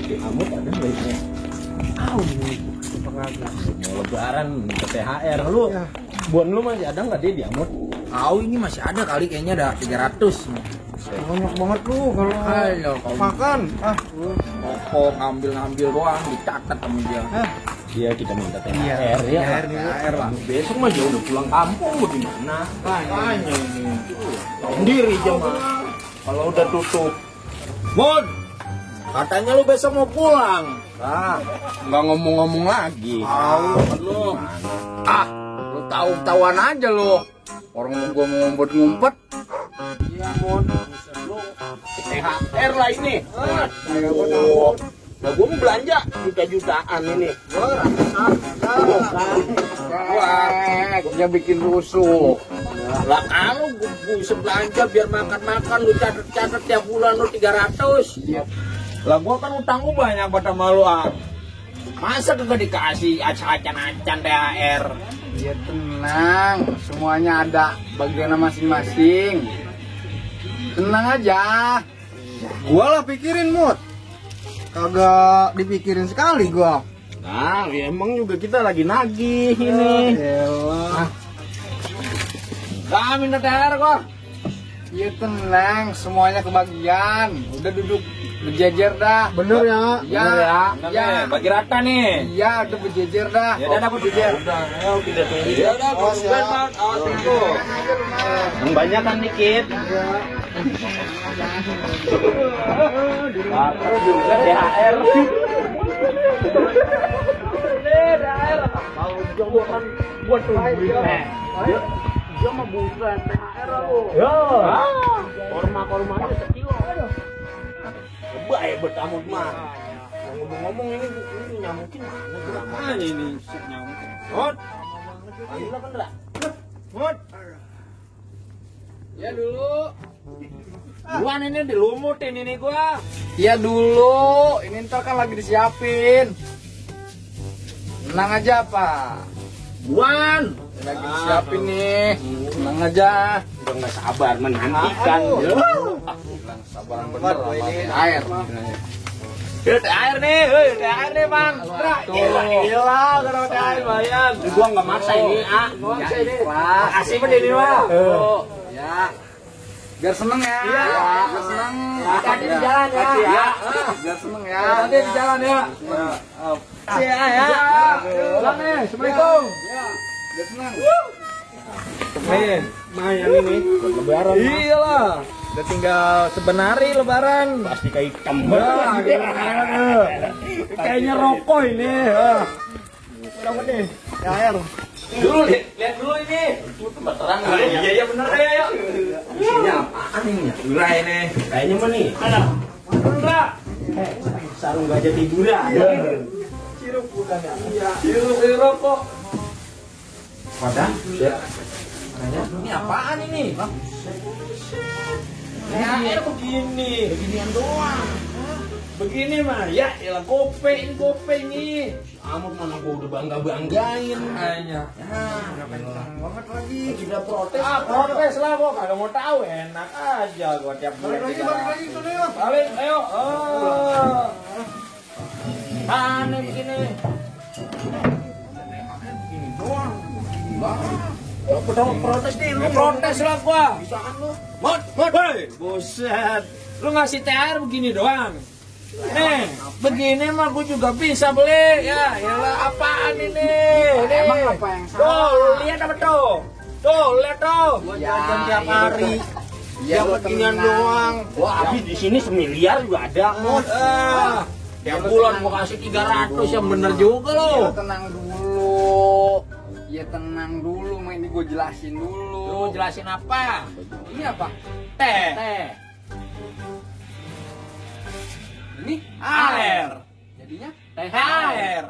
di Amut ada liftnya. Tahu nih pengaruh. Mau lebaran minta THR lu. Ya. Bon lu masih ada nggak di Amut? Tahu ini masih ada kali kayaknya ada 300. Banyak banget lu kalau Ayo kau makan. rokok ngambil doang dicatat sama dia. Iya kita minta THR Iya, ya. THR lah. Besok mah dia udah pulang kampung lu di mana? Tanya ini. Tahu sendiri jemaah. Kalau udah tutup. Mon, katanya lu besok mau pulang. Nah, nggak ngomong-ngomong lagi. Tahu lu. Lu tahu-tahuan aja lu. Orang gua mau ngumpet-ngumpet. Iya, Mon. Lu THR lah ini. Nah, gua mau belanja juta-jutaan ini. Wah, gua bikin rusuh. Lah kalau gua bisa belanja biar makan-makan lu catat tiap bulan lu 300. Iya. Lah gua kan utang gua banyak pada malu Masa kagak dikasih acan-acan THR? Ya tenang, semuanya ada bagian masing-masing. Tenang aja. Gua lah pikirin Mut. Kagak dipikirin sekali gua. Nah, ya emang juga kita lagi nagih ini. Elah. Gak minta THR kok. Ya tenang, semuanya kebagian. Udah duduk berjejer dah. Bener ya? Ya, Bener ya. ya. Ya, bagi rata nih. Iya, udah berjejer dah. Ya udah dapat jejer. Udah, ayo kita tunggu. Ya udah, Oh, siap. awas itu. Yang banyak kan dikit. Lapar juga THR. THR. Kalau dia kan buat tungguin. Dia mah bukan THR lu. Ya. Korma-kormanya sekilo. Baik bertamut mah. Ngomong-ngomong ini nyamukin mana ini nyamuk. Mot. Panggil kan enggak? Mot. Ya dulu. Buan ini dilumutin ini gua. Ya dulu. Ini ntar kan lagi disiapin. Tenang aja, Pak. Buan. Lagi disiapin nih. Tenang aja. Udah nggak sabar menantikan. Sabaran bener sama air. THR nih, THR nih bang. Gila, kalau THR bayar. Gua nggak maksa ini, Ya, ikhlas. Kasih mah ini mah. Ya. Biar seneng ya. Iya. Biar seneng. Hati-hati di jalan ya. Ya. Biar seneng ya. Hati di jalan ya. Iya ya. Pulang nih, assalamualaikum. Ya. Biar seneng. Nih, yang ini lebaran. Iyalah. Udah tinggal sebenari lebaran. Pasti kayak hitam. Kayaknya rokok ini. Berapa nih? THR. Dulu deh, lihat dulu ini. Terang dulu. Iya bener ya. Isinya apaan ini? Urai nih. Kayaknya mah nih. Ada. Enggak. Sarung gajah tiduran. Sirup bukan ya? Iya. Sirup rokok. Wadah. Ya. Ini apaan ini? THR begini, beginian doang. Begini mah, ya elah gope ini. Amut mana gua udah banggain. Hanya. Ya, banget lagi. Tidak protes. Protes lah gua kagak mau tahu. Enak aja gua tiap bulan. Balik lagi sana ya. Balik, ayo. Aneh begini. Begini doang. Protes nih, lu protes lah gua. Bisaan lu. Mot, buset. Lu ngasih THR begini doang. Begini mah gua juga bisa beli. Ya, yalah apaan ini? Emang apa yang salah? Tuh, lu lihat apa tuh? Tuh, lihat tuh. Gua Ya, jajan tiap iya, hari. Iya, Yang lu beginian tenang. doang. Wah, habis di sini semiliar juga ada, Mot. Tiap bulan gua kasih 300 yang bener juga lo. Ya tenang dulu. Ya tenang dulu, ini gue jelasin dulu. Lu jelasin apa? Ini apa? Teh. Ini Air. jadinya THR.